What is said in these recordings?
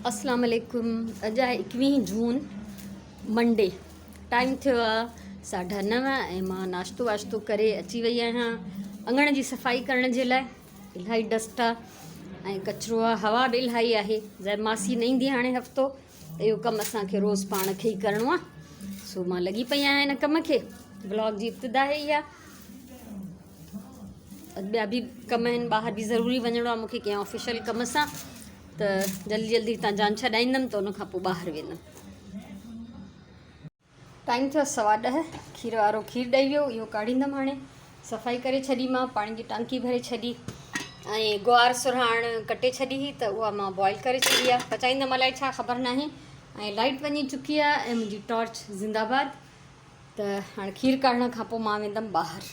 अस्सलाम वालेकुम। अॼु आहे 21 जून मंडे। टाइम थियो आहे 9:30 ऐं मां नाश्तो वाश्तो करे अची वई आहियां अंगण जी सफ़ाई करण जे लाइ। इलाही डस्ट आहे ऐं कचिरो आहे, हवा बि इलाही आहे। जंहिं मासी न ईंदी हाणे हफ़्तो, त इहो कमु असांखे रोज़ु पाण खे ई करिणो आहे। सो मां लॻी पई आहियां हिन कम खे। ब्लॉग जी इब्तिदा ई आहे। ॿिया बि कम आहिनि, ॿाहिरि बि ज़रूरी वञिणो आहे मूंखे कंहिं ऑफिशियल कम सां, त जल्दी जल्दी हितां जान छॾाईंदमि त उनखां पोइ ॿाहिरि वेंदमि। टाइम थियो 10:15। खीर वारो खीर ॾेई वियो, इहो काढ़ींदमि हाणे। सफ़ाई करे छॾी, मां पाणी जी टांकी भरे छॾी ऐं गुआर सुरहाण कटे छॾी हुई, त उहा मां बॉइल करे छॾी आहे। पचाईंदमि अलाए छा, ख़बर न आहे। ऐं लाइट वञी चुकी आहे ऐं मुंहिंजी टॉर्च ज़िंदाबाद। त हाणे खीर काढ़ण खां पोइ मां वेंदमि ॿाहिरि।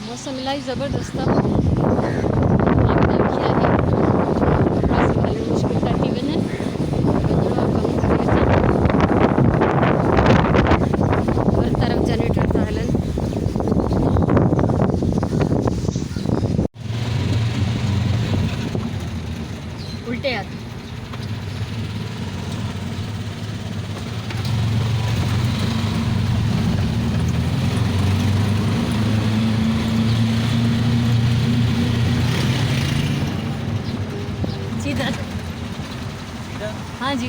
मौसम इलाही ज़बरदस्त आहे। मुश्किल था थी वञनि। हर तरफ़ जनरेटर था हलनि। उल्टे हथ सीधा। हाँ जी।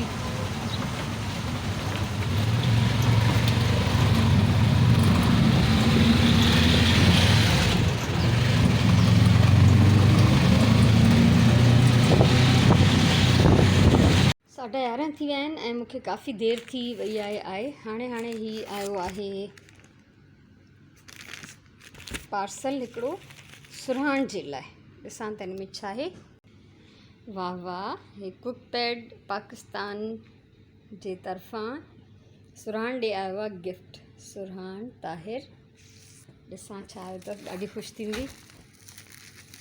साढा 11 थी विया आहिनि ऐं मूंखे काफ़ी देरि थी वई आहे। हाणे ही आयो आहे पार्सल हिकिड़ो सुरहाण जे लाइ। ॾिसां त हिन में छा आहे। वाह वाह, हे कुक पैड पाकिस्तान जे तरफ़ां सुरहाण ॾे आयो आहे गिफ्ट। सुरहाण ताहिर। ॾिसां छा आहे, त ॾाढी ख़ुशि थींदी।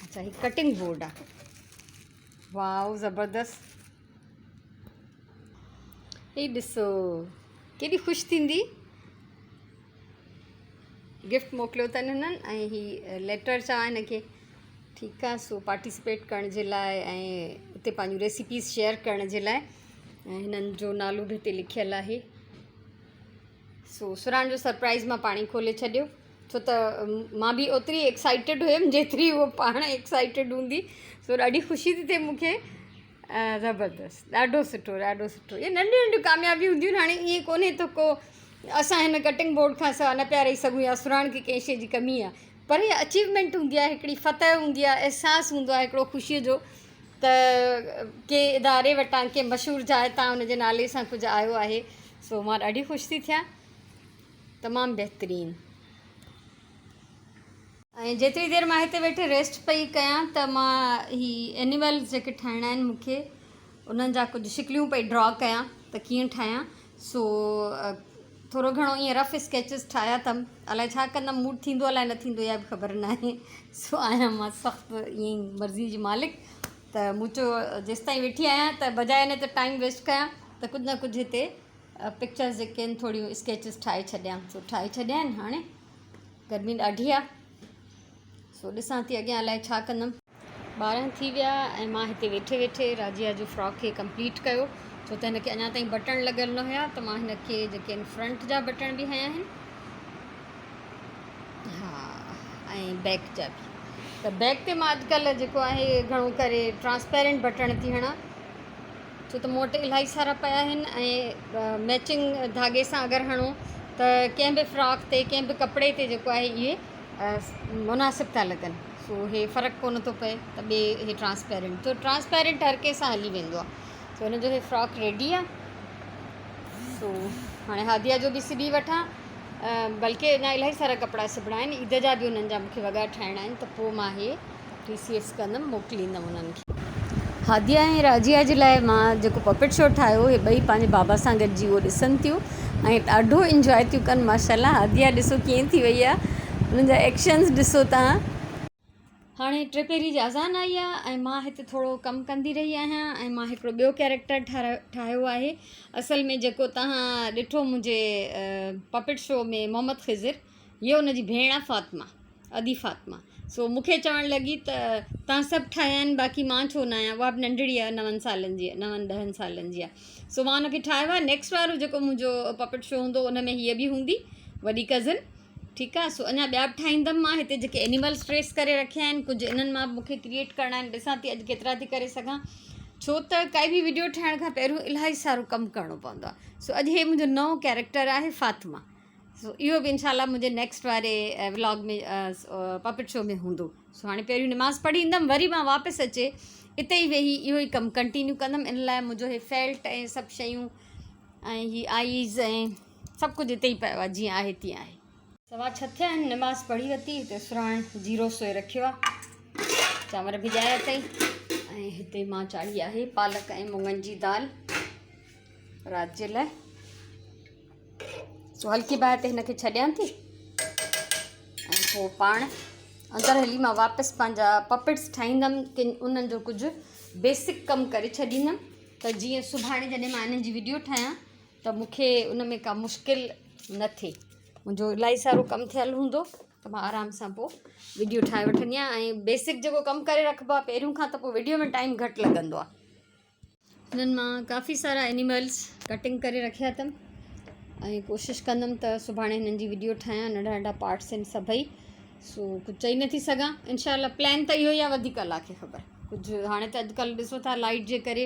अच्छा, ही कटिंग बोर्ड आहे। वाह, ज़बरदस्त। ही ॾिसो, केॾी ख़ुशि थींदी। गिफ्ट मोकिलियो अथनि हिननि ऐं ही लेटर चवां हिनखे। ठीकु आहे। सो पार्टिसिपेट करण जे लाइ ऐं उते पंहिंजूं रेसिपीज़ शेयर करण जे लाइ, ऐं हिननि जो नालो बि हिते लिखियलु आहे। सो सुरहाण जो सरप्राइज़ मां पाण ई खोले छॾियो, छो त मां बि ओतिरी एक्साइटेड हुयमि जेतिरी उहो पाण एक्साइटेड हूंदी। सो ॾाढी ख़ुशी थी थिए मूंखे। ज़बरदस्त, ॾाढो सुठो, ॾाढो सुठो। इहे नंढियूं नंढियूं कामयाबियूं हूंदियूं आहिनि। हाणे ईअं कोन्हे त को असां हिन कटिंग बोर्ड खां सवाइ न पिया रही सघूं या सुरहाण खे कंहिं शइ जी कमी आहे, पर इहा अचीवमेंट हूंदी आहे, हिकिड़ी फ़तह हूंदी आहे, अहसासु हूंदो आहे हिकिड़ो ख़ुशीअ जो, त कंहिं इदारे वटां कंहिं मशहूरु जाइ तां हुनजे नाले सां कुझु आयो आहे। सो मां ॾाढी ख़ुशि थी थियां। तमामु बहितरीनु। ऐं जेतिरी देरि मां हिते वेठे रेस्ट पई कयां, त मां ही एनिमल्स जेके ठाहिणा आहिनि मूंखे, उन्हनि जा कुझु शिकलियूं पई ड्रॉ कयां त कीअं ठाहियां। सो थोरो घणो ईअं रफ स्केचिस ठाहिया अथमि। अलाए छा कंदमि, मूड थींदो अलाए न थींदो, इहा बि ख़बर न आहे। सो आहियां मां सख़्तु ईअं ई मर्ज़ी जी मालिक। त मूं चयो जेसि ताईं वेठी आहियां त बजाए न त टाइम वेस्ट कयां, त कुझु न कुझु हिते पिक्चर्स जेके आहिनि थोरियूं स्केचिस ठाहे छॾियां। सो ठाहे छॾिया आहिनि। हाणे गर्मी ॾाढी आहे, सो ॾिसां थी अॻियां अलाए छा कंदमि। 12 थी विया ऐं मां हिते वेठे वेठे राजिया जो फ्रॉक खे कंप्लीट कयो, छो त हिनखे अञा ताईं बटण लॻियल न हुया। त मां हिनखे जेके आहिनि फ्रंट जा बटण बि हया आहिनि, हा, ऐं बैक जा बि। त बैक ते मां अॼुकल्ह जेको आहे घणो करे ट्रांसपेरेंट बटण थी हणां, छो त मूं वटि इलाही सारा पिया आहिनि ऐं मैचिंग धागे सां अगरि हणो त कंहिं बि फ्रॉक ते, कंहिं बि कपिड़े ते जेको आहे इहे मुनासिबु था लॻनि। सो इहे फ़र्क़ु कोन थो पए त ॿिए इहे ट्रांसपेरेंट, तो ट्रांसपेरेंट हर कंहिं सां हली वेंदो आहे। सो हिनजो इहे फ्रॉक रेडी आहे। सो हाणे हादिया जो बि सिबी वठां, बल्कि अञा इलाही सारा कपिड़ा सिबणा आहिनि। ईद जा बि उन्हनि जा मूंखे वॻा ठाहिणा आहिनि, त पोइ मां इहे TCS कंदमि, मोकिलींदमि उन्हनि खे। हादिया ऐं राजिया जे लाइ मां जेको पपेट शो ठाहियो, इहे ॿई पंहिंजे बाबा सां गॾिजी उहो ॾिसनि थियूं ऐं ॾाढो इंजॉय थियूं कनि। माशाल्लाह, हादिया ॾिसो कीअं थी वई आहे, उन्हनि जा एक्शन्स ॾिसो तव्हां। हाणे 3 पहिरीं जी अज़ान आई आहे ऐं मां हिते थोरो कमु कंदी रही आहियां ऐं मां हिकिड़ो ॿियो कैरेक्टर ठाहियो आहे। असल में जेको तव्हां ॾिठो मुंहिंजे पपेट शो में मोहम्मद ख़िज़िर, इहो उनजी भेण आहे फ़ातिमा, अदी फ़ातिमा। सो मूंखे चवणु लॻी त तव्हां सभु ठाहिया आहिनि बाक़ी मां छो न आहियां। उहा बि नंढड़ी आहे, 9 सालनि जी आहे, 9-10 सालनि जी आहे। सो मां हुनखे ठाहियो आहे। नेक्स्ट वारो जेको मुंहिंजो पपेट शो हूंदो उन में हीअ बि हूंदी, वॾी कज़न। ठीकु आहे। सो अञा ॿिया बि ठाहींदमि मां। हिते जेके एनिमल्स ट्रेस करे रखिया आहिनि, कुझु इन्हनि मां मूंखे क्रिएट करणा आहिनि। ॾिसां थी अॼु केतिरा थी करे सघां, छो त काई बि वीडियो ठाहिण खां पहिरियों इलाही सारो कमु करिणो पवंदो आहे। सो अॼु हे मुंहिंजो नओं कैरेक्टर आहे फ़ातिमा। सो इहो बि इनशाला मुंहिंजे नेक्स्ट वारे व्लॉग में पपेट शो में हूंदो। सो हाणे पहिरियों नमाज़ पढ़ी ईंदमि, वरी मां वापसि अचे हिते ई वेही इहो ई कमु कंटिन्यू कंदमि। इन लाइ मुंहिंजो हे फेल्ट ऐं सभु शयूं ऐं ही आईज़ ऐं सभु कुझु हिते ई पियो आहे, जीअं आहे तीअं आहे। 6:15 थिया आहिनि, नमाज़ पढ़ी वरिती। हिते सुराण जीरो सोए रखियो आहे, चांवर भिॼाया अथई ऐं हिते मां चाढ़ी आहे पालक ऐं मुङनि जी दाल राति जे लाइ। सो हल्की बाहि ते हिनखे छॾियां थी ऐं पोइ पाण अंदरि हली मां वापसि पंहिंजा पपेट्स ठाहींदमि। किन उन्हनि जो कुझु बेसिक कमु करे छॾींदमि त जीअं सुभाणे जॾहिं मां इन्हनि जी वीडियो ठाहियां त मूंखे उन में का मुश्किल न थिए। मुंहिंजो इलाही सारो कमु थियलु हूंदो त मां आराम सां पोइ वीडियो ठाहे वठंदी आहियां। ऐं बेसिक जेको कमु करे रखिबो आहे पहिरियों खां, त पोइ वीडियो में टाइम घटि लॻंदो आहे। हिननि मां काफ़ी सारा एनिमल्स कटिंग करे रखिया अथमि ऐं कोशिशि कंदमि त सुभाणे हिननि जी वीडियो ठाहियां। नंढा नंढा पार्ट्स आहिनि सभई। सो कुझु चई नथी सघां। इनशाला प्लान त इहो ई आहे, वधीक अलाह खे ख़बर। कुझु हाणे त अॼुकल्ह ॾिसो था लाइट जे करे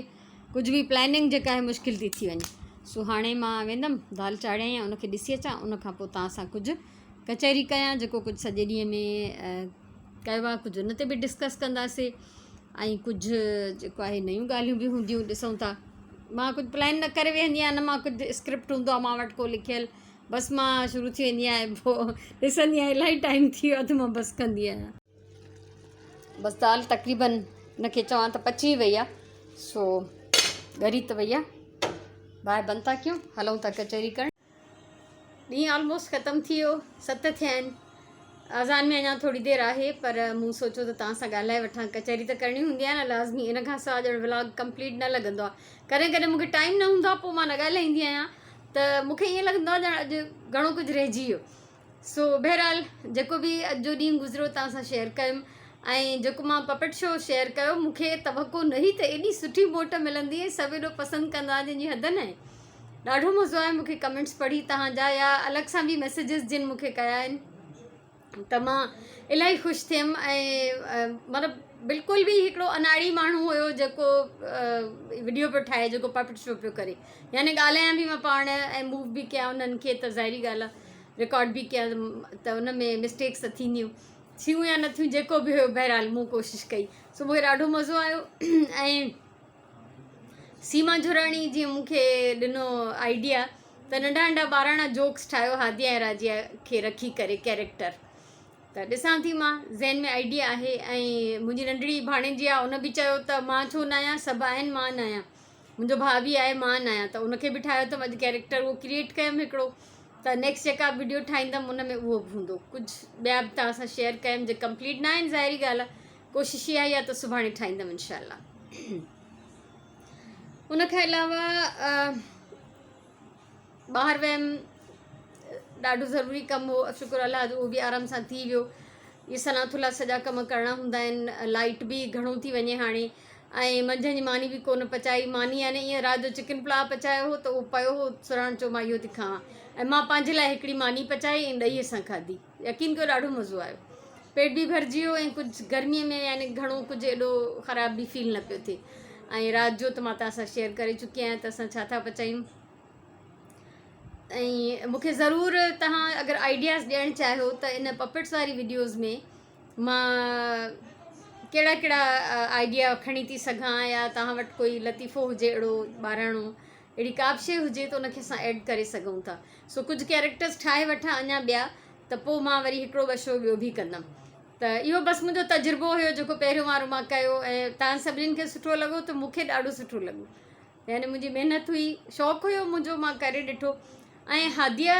कुझु बि प्लानिंग जेका आहे मुश्किल थी थी वञे। सो हाणे मां वेंदमि दाल चाढ़ियाई आहे, उनखे ॾिसी अचां। उनखां पोइ तव्हां सां कुझु कचहरी कयां, जेको कुझु सॼे ॾींहं में कयो आहे, कुझु उन ते बि डिस्कस कंदासीं ऐं कुझु जेको आहे नयूं ॻाल्हियूं बि हूंदियूं, ॾिसूं था। मां कुझु प्लान न करे वेहंदी आहियां, न मां कुझु स्क्रिप्ट हूंदो आहे मां वटि को लिखियलु। बसि मां शुरू थी वेंदी आहियां, पोइ ॾिसंदी आहियां इलाही टाइम थी वियो आहे त मां बसि कंदी आहियां। बसि दाल तक़रीबन हिनखे चवां त पची वई आहे। सो ॻरी त वई आहे, बाहि बंदि था कयूं, हलूं था कचहरी करणु। ॾींहुं ऑलमोस्ट ख़तमु थी वियो, 7 थिया आहिनि। अज़ान में अञा थोरी देरि आहे, पर मूं सोचियो त तव्हां सां ॻाल्हाए वठां। कचहरी त करणी हूंदी आहे न लाज़मी, इन खां सवाइ ॼण व्लॉग कंप्लीट न लॻंदो आहे। कॾहिं कॾहिं मूंखे टाइम न हूंदो आहे, पोइ मां न ॻाल्हाईंदी आहियां, त मूंखे ईअं लॻंदो आहे ॼण अॼु घणो कुझु रहिजी वियो। सो बहरहाल जेको बि अॼु जो ॾींहुं गुज़रियो तव्हां सां शेयर कयुमि। ऐं जेको मां पपेट शो शेयर कयो, मूंखे तवको न हुई त एॾी सुठी मोट मिलंदी, सभु एॾो पसंदि कंदा जंहिंजी हद न आहे। ॾाढो मज़ो आहे मूंखे कमेंट्स पढ़ी तव्हांजा, या अलॻि सां बि मैसेजिस जिन मूंखे कया आहिनि, त मां इलाही ख़ुशि थियमि। ऐं मतिलबु बिल्कुलु बि हिकिड़ो अनाड़ी माण्हू हुयो जेको वीडियो पियो ठाहे, जेको पपेट शो पियो करे। यानी ॻाल्हायां बि मां पाण ऐं मूव बि कया उन्हनि खे, त ज़ाहिरी ॻाल्हि आहे रिकॉर्ड बि कया, त उन में मिस्टेक्स त थींदियूं, थियूं या न थियूं, जेको बि हुयो। बहरहाल मूं कोशिशि कई। सो मूंखे ॾाढो मज़ो आयो। ऐं सीमा झुराणी जीअं मूंखे ॾिनो आइडिया, त नंढा नंढा ॿाराणा जोक्स ठाहियो हादिया ऐं राजिया खे रखी करे कैरेक्टर। त ॾिसां थी मां, ज़हन में आइडिया आहे। ऐं मुंहिंजी नंढड़ी भाणेजी आहे, उन बि चयो त मां छो न आहियां, सभु आहिनि मां न आहियां। मुंहिंजो भाउ बि आहे, मां न आहियां, त उनखे बि ठाहियो अथमि अॼु कैरेक्टर, उहो क्रिएट कयमि हिकिड़ो। त नेक्स्ट जेका वीडियो ठाहींदमि उन में उहो बि हूंदो। कुझु ॿिया बि तव्हां सां शेयर कयमि जे कंप्लीट न आहिनि, ज़ाहिरी ॻाल्हि आहे। कोशिशि इहा ई आहे त सुभाणे ठाहींदमि इनशाला। उनखां अलावा ॿाहिरि वियमि, ॾाढो ज़रूरी कमु हो, शुक्र अलाह जो उहो बि आराम सां थी वियो। इहे सनाथुला सॼा कमु करिणा हूंदा आहिनि। लाइट बि घणो थी वञे हाणे, ऐं मंझंदि जी मानी बि कोन पचाई। मानी यानी ईअं राति जो चिकन पुलाउ पचायो हो, त उहो पियो हो, सुराण चयो मां इहो थी खावां, ऐं मां पंहिंजे लाइ हिकिड़ी मानी पचाई ऐं ॾहीअ सां खाधी। यकीन कयो ॾाढो मज़ो आयो, पेट बि भरिजी वियो। ऐं कुझु गर्मीअ में यानी घणो कुझु एॾो ख़राब बि फील न पियो थिए। ऐं राति जो त मां तव्हां सां शेयर करे चुकी आहियां त असां छा था पचायूं। ऐं मूंखे ज़रूरु तव्हां अगरि आइडियाज़ ॾियणु चाहियो त इन पपेट्स वारी वीडियोज़ में मां कहिड़ा कहिड़ा आइडिया खणी थी सघां, या तव्हां वटि कोई लतीफ़ो हुजे अहिड़ो ॿाराणो, अहिड़ी का बि शइ हुजे त उनखे असां ऐड करे सघूं था। सो कुझु कैरेक्टर्स ठाहे वठां अञा ॿिया, त पोइ मां वरी हिकिड़ो ॿ शो ॿियो बि कंदमि। त इहो बसि मुंहिंजो तजुर्बो हुयो जेको पहिरियों वारो मां कयो, ऐं तव्हां सभिनीनि खे सुठो लॻो त मूंखे ॾाढो सुठो लॻो। यानी मुंहिंजी महिनत हुई, शौक़ु हुयो मुंहिंजो, मां करे ॾिठो। ऐं हादिया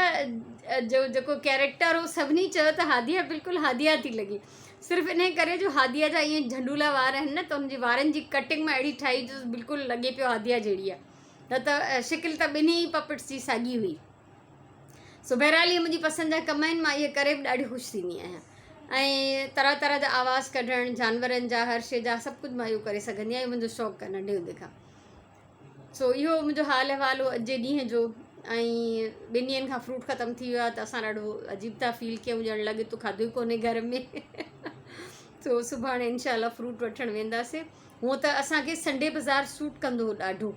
जो जेको कैरेक्टर हो, सभिनी चयो त हादिया बिल्कुलु हादिया थी लॻे, सिर्फ़ु इन करे जो हादिया जा ईअं झंडूला वार आहिनि न, त हुनजी वारनि जी कटिंग मां अहिड़ी ठाही जो बिल्कुलु लॻे पियो हादिया जहिड़ी आहे। न त शिकिल त ॿिन्ही पपेट्स जी साॻी हुई। सो बहरहाल इहे मुंहिंजी पसंदि जा कम आहिनि, मां इहे करे बि ॾाढी ख़ुशि थींदी आहियां। ऐं तरह तरह जा आवाज़ कढणु जानवरनि जा हर शइ जा सभु कुझु मां इहो करे सघंदी आहियां। इहो मुंहिंजो शौक़ु आहे नंढे हूंदे खां। सो इहो मुंहिंजो हाल अहिवाल हो अॼु जे ॾींहं जो। ऐं 2 ॾींहंनि खां फ्रूट ख़तमु थी वियो आहे त असां ॾाढो अजीब था फील कयूं, ॼण लॻे थो खाधो ई कोन्हे घर में। सो सुभाणे इनशाला फ्रूट वठणु वेंदासीं। हूअं त असांखे संडे बाज़ारि सूट कंदो हो ॾाढो,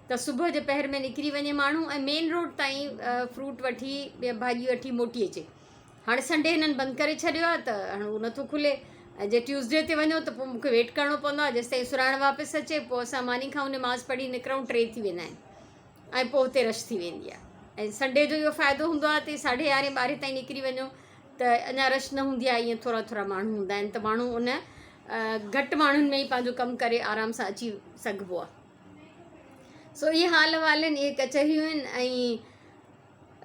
त सुबुह जे पहर में निकिरी वञे माण्हू ऐं मेन रोड ताईं फ्रूट वठी ॿिया भाॼी वठी मोटी अचे। हाणे संडे हिननि बंदि करे छॾियो आहे त हाणे उहो नथो खुले। ऐं जे ट्यूसडे ते वञो त पोइ मूंखे वेट करिणो पवंदो आहे जेसिताईं सुराइण वापसि अचे। पोइ असां मानी खां नमाज़ पढ़ी निकिरूं 3 थी वेंदा आहिनि ऐं पोइ हुते रश थी वेंदी आहे। ऐं संडे जो इहो फ़ाइदो हूंदो आहे त 11:30 12 ताईं निकिरी वञो त अञा रश न हूंदी आहे। ईअं थोरा थोरा माण्हू हूंदा आहिनि त माण्हू उन घटि माण्हुनि में ई पंहिंजो कमु करे आराम सां अची सघिबो आहे। सो इहे हाल अहिवाल आहिनि, इहे कचहरियूं आहिनि।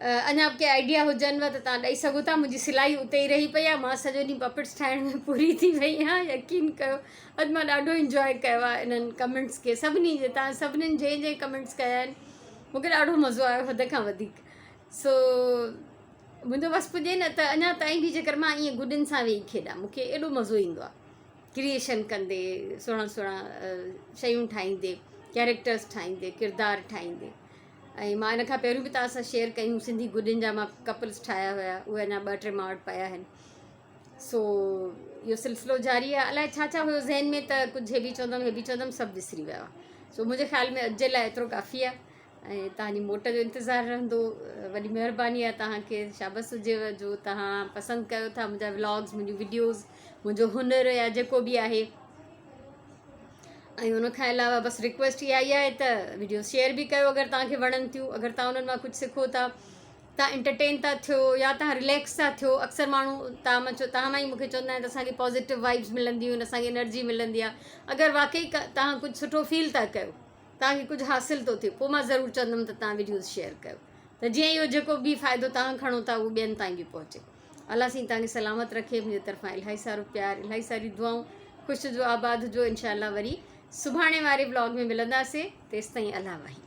ऐं अञा के आइडिया हुजनिव त तव्हां ॾेई सघो था। मुंहिंजी सिलाई उते ई रही पई आहे। मां सॼो ॾींहुं पपेट्स ठाहिण में पूरी थी वई आहियां। यकीन कयो अॼु मां ॾाढो इंजॉय कयो आहे इन्हनि कमेंट्स खे, सभिनी जे तव्हां सभिनीनि जंहिं कमेंट्स कया आहिनि मूंखे ॾाढो मज़ो आयो हद खां वधीक। सो मुंहिंजो बसि पुॼे न त अञा ताईं बि जेकर मां ईअं गुॾनि सां वेही खेॾां, मूंखे एॾो मज़ो ईंदो आहे क्रिएशन कंदे, सुहिणा सुहिणा शयूं ठाहींदे, कैरेक्टर्स ठाहींदे, किरदार ठाहींदे। ऐं मां इन खां पहिरियों बि तव्हां सां शेयर कयूं सिंधी गुॾनि जा मां कपल्स ठाहिया हुया, उहे अञा 2-3 मां वटि पिया आहिनि। सो इहो सिलसिलो जारी आहे। अलाए छा छा हुयो ज़हन में त कुझु हे बि चवंदमि सभु विसरी वियो आहे। सो मुंहिंजे ख़्याल में अॼु जे लाइ एतिरो काफ़ी आहे ऐं तव्हांजी मोट जो इंतज़ारु रहंदो। वॾी महिरबानी आहे तव्हांखे, शाबस हुजेव जो तव्हां पसंदि कयो था मुंहिंजा व्लॉग्स, मुंहिंजूं वीडियोज़, मुंहिंजो हुनर या जेको बि आहे। ऐं उनखां अलावा बसि रिक्वेस्ट इहा ई आहे त वीडियो शेयर बि कयो अगरि तव्हांखे वणनि थियूं। अगरि तव्हां उन्हनि मां कुझु सिखो था, तव्हां एंटरटेन था थियो या तव्हां रिलैक्स था थियो। अक्सर माण्हू तव्हां मां ई मूंखे चवंदा आहिनि त असांखे पॉज़िटिव वाइब्स मिलंदियूं आहिनि, असांखे एनर्जी मिलंदी आहे। अगरि वाकई तव्हां कुझु सुठो फील था कयो, तव्हांखे कुझु हासिलु थो थिए, पोइ मां ज़रूरु चवंदमि त तव्हां वीडियोज़ शेयर कयो, त जीअं इहो जेको बि फ़ाइदो तव्हां खणो था उहो ॿियनि ताईं बि पहुचे। अलाह साईं तव्हांखे सलामत रखे। मुंहिंजे तरफ़ां इलाही सारो प्यार, इलाही सारी दुआऊं। ख़ुशि जो आबाद जो। इनशाला वरी सुभाणे वारे ब्लॉग में मिलंदासीं। तेसिताईं अलाह वाही।